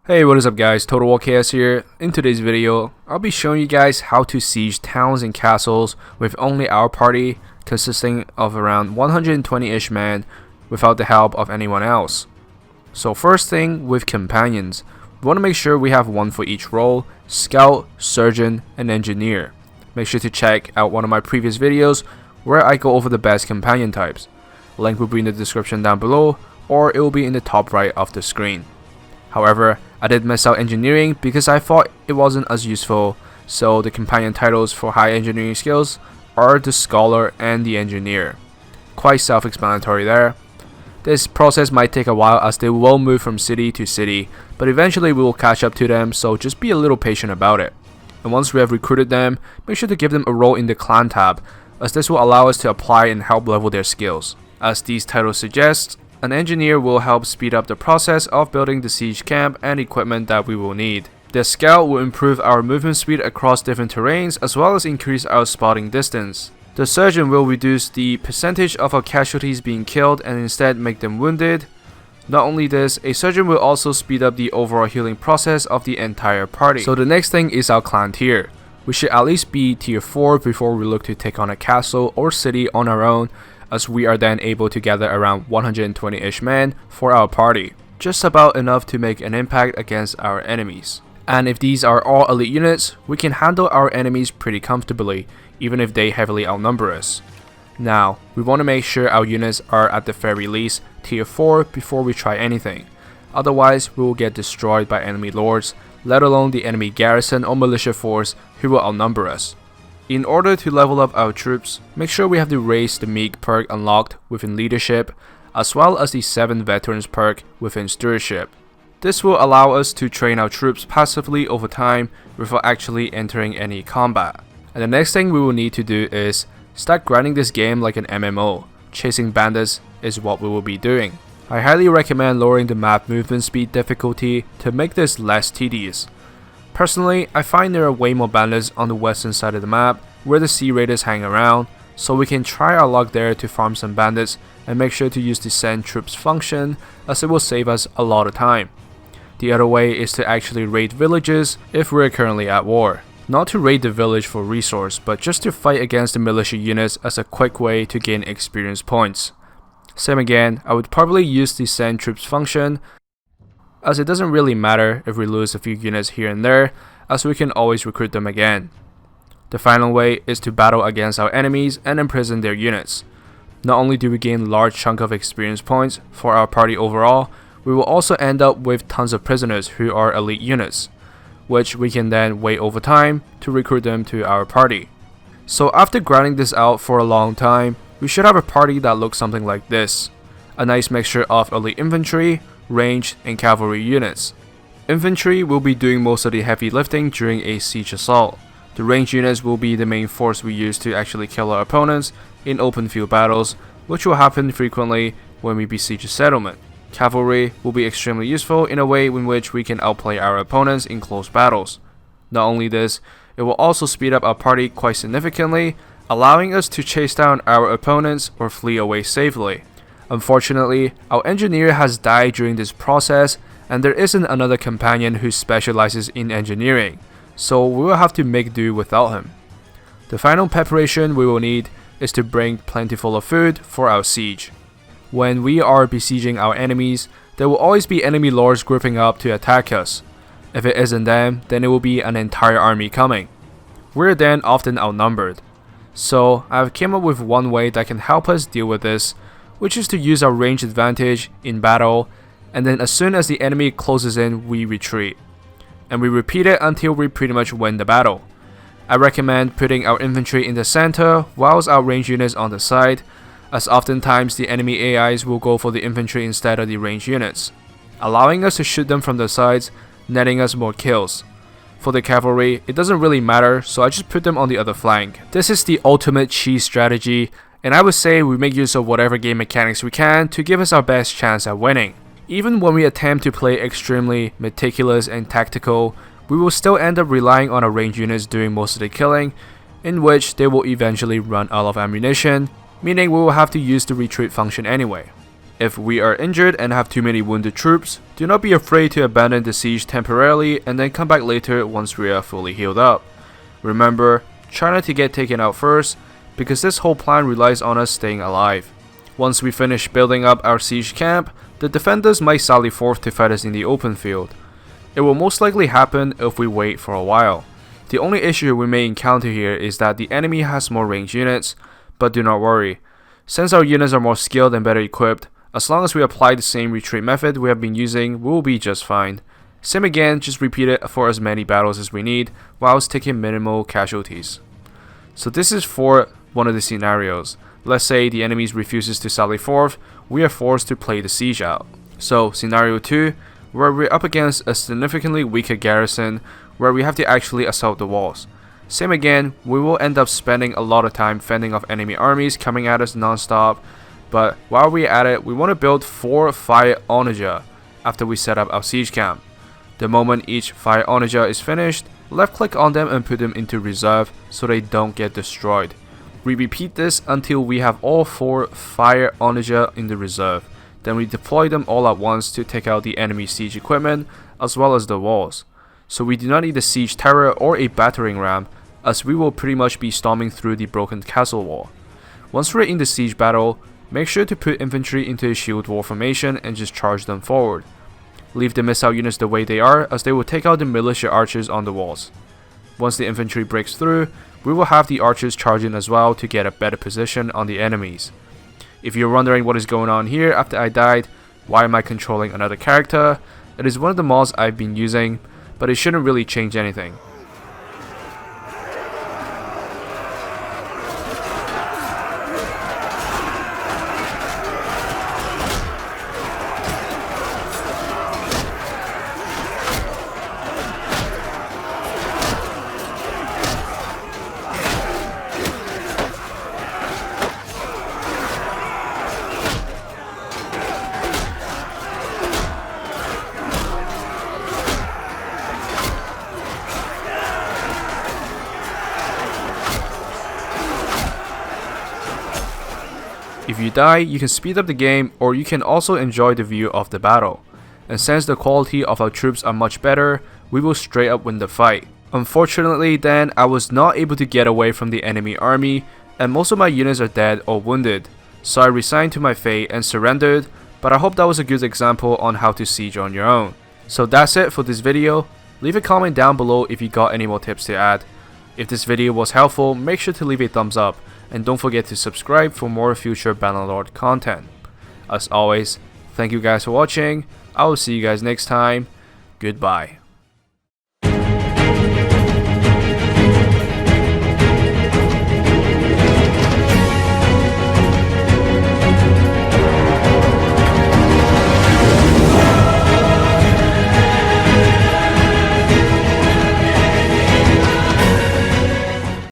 Hey, what is up guys, TotalWarKS here. In today's video, I'll be showing you guys how to siege towns and castles with only our party, consisting of around 120-ish men without the help of anyone else. So first thing, with companions, we want to make sure we have one for each role: scout, surgeon, and engineer. Make sure to check out one of my previous videos where I go over the best companion types. Link will be in the description down below, or it will be in the top right of the screen. However, I did miss out engineering because I thought it wasn't as useful, so the companion titles for high engineering skills are the scholar and the engineer. Quite self-explanatory there. This process might take a while as they will move from city to city, but eventually we will catch up to them, so just be a little patient about it. And once we have recruited them, make sure to give them a role in the clan tab, as this will allow us to apply and help level their skills. As these titles suggest, an engineer will help speed up the process of building the siege camp and equipment that we will need. The scout will improve our movement speed across different terrains as well as increase our spotting distance. The surgeon will reduce the percentage of our casualties being killed and instead make them wounded. Not only this, a surgeon will also speed up the overall healing process of the entire party. So the next thing is our clan tier. We should at least be tier 4 before we look to take on a castle or city on our own, as we are then able to gather around 120-ish men for our party, just about enough to make an impact against our enemies. And if these are all elite units, we can handle our enemies pretty comfortably, even if they heavily outnumber us. Now, we want to make sure our units are at the very least tier 4 before we try anything, otherwise we will get destroyed by enemy lords, let alone the enemy garrison or militia force who will outnumber us. In order to level up our troops, make sure we have to raise the Meek perk unlocked within leadership, as well as the 7 veterans perk within stewardship. This will allow us to train our troops passively over time without actually entering any combat. And the next thing we will need to do is start grinding this game like an MMO. Chasing bandits is what we will be doing. I highly recommend lowering the map movement speed difficulty to make this less tedious. Personally, I find there are way more bandits on the western side of the map where the Sea Raiders hang around, so we can try our luck there to farm some bandits and make sure to use the send troops function, as it will save us a lot of time. The other way is to actually raid villages if we're currently at war. Not to raid the village for resource, but just to fight against the militia units as a quick way to gain experience points. Same again, I would probably use the send troops function, as it doesn't really matter if we lose a few units here and there, as we can always recruit them again. The final way is to battle against our enemies and imprison their units. Not only do we gain a large chunk of experience points for our party overall, we will also end up with tons of prisoners who are elite units, which we can then wait over time to recruit them to our party. So after grinding this out for a long time, we should have a party that looks something like this. A nice mixture of elite infantry, ranged, and cavalry units. Infantry will be doing most of the heavy lifting during a siege assault. The ranged units will be the main force we use to actually kill our opponents in open field battles, which will happen frequently when we besiege a settlement. Cavalry will be extremely useful in a way in which we can outplay our opponents in close battles. Not only this, it will also speed up our party quite significantly, allowing us to chase down our opponents or flee away safely. Unfortunately, our engineer has died during this process, and there isn't another companion who specializes in engineering, so we will have to make do without him. The final preparation we will need is to bring plentiful of food for our siege. When we are besieging our enemies, there will always be enemy lords grouping up to attack us. If it isn't them, then it will be an entire army coming. We're then often outnumbered. So I've came up with one way that can help us deal with this, which is to use our range advantage in battle, and then as soon as the enemy closes in, we retreat. And we repeat it until we pretty much win the battle. I recommend putting our infantry in the center whilst our range units on the side, as oftentimes the enemy AIs will go for the infantry instead of the range units, allowing us to shoot them from the sides, netting us more kills. For the cavalry, it doesn't really matter, so I just put them on the other flank. This is the ultimate cheese strategy, and I would say we make use of whatever game mechanics we can to give us our best chance at winning. Even when we attempt to play extremely meticulous and tactical, we will still end up relying on our range units doing most of the killing, in which they will eventually run out of ammunition, meaning we will have to use the retreat function anyway. If we are injured and have too many wounded troops, do not be afraid to abandon the siege temporarily and then come back later once we are fully healed up. Remember, try not to get taken out first, because this whole plan relies on us staying alive. Once we finish building up our siege camp, the defenders might sally forth to fight us in the open field. It will most likely happen if we wait for a while. The only issue we may encounter here is that the enemy has more ranged units, but do not worry. Since our units are more skilled and better equipped, as long as we apply the same retreat method we have been using, we will be just fine. Same again, just repeat it for as many battles as we need, whilst taking minimal casualties. So this is for one of the scenarios. Let's say the enemy refuses to sally forth, we are forced to play the siege out. So scenario 2, where we're up against a significantly weaker garrison, where we have to actually assault the walls. Same again, we will end up spending a lot of time fending off enemy armies coming at us non-stop, but while we're at it, we want to build 4 fire onager after we set up our siege camp. The moment each fire onager is finished, left click on them and put them into reserve so they don't get destroyed. We repeat this until we have all 4 fire onager in the reserve. Then we deploy them all at once to take out the enemy siege equipment as well as the walls. So we do not need a siege terror or a battering ram, as we will pretty much be storming through the broken castle wall. Once we're in the siege battle, make sure to put infantry into a shield wall formation and just charge them forward. Leave the missile units the way they are, as they will take out the militia archers on the walls. Once the infantry breaks through, we will have the archers charge in as well to get a better position on the enemies. If you're wondering what is going on here after I died, why am I controlling another character? It is one of the mods I've been using, but it shouldn't really change anything. If you die, you can speed up the game, or you can also enjoy the view of the battle. And since the quality of our troops are much better, we will straight up win the fight. Unfortunately then, I was not able to get away from the enemy army, and most of my units are dead or wounded. So I resigned to my fate and surrendered, but I hope that was a good example on how to siege on your own. So that's it for this video. Leave a comment down below if you got any more tips to add. If this video was helpful, make sure to leave a thumbs up, and don't forget to subscribe for more future Bannerlord content. As always, thank you guys for watching. I will see you guys next time. Goodbye.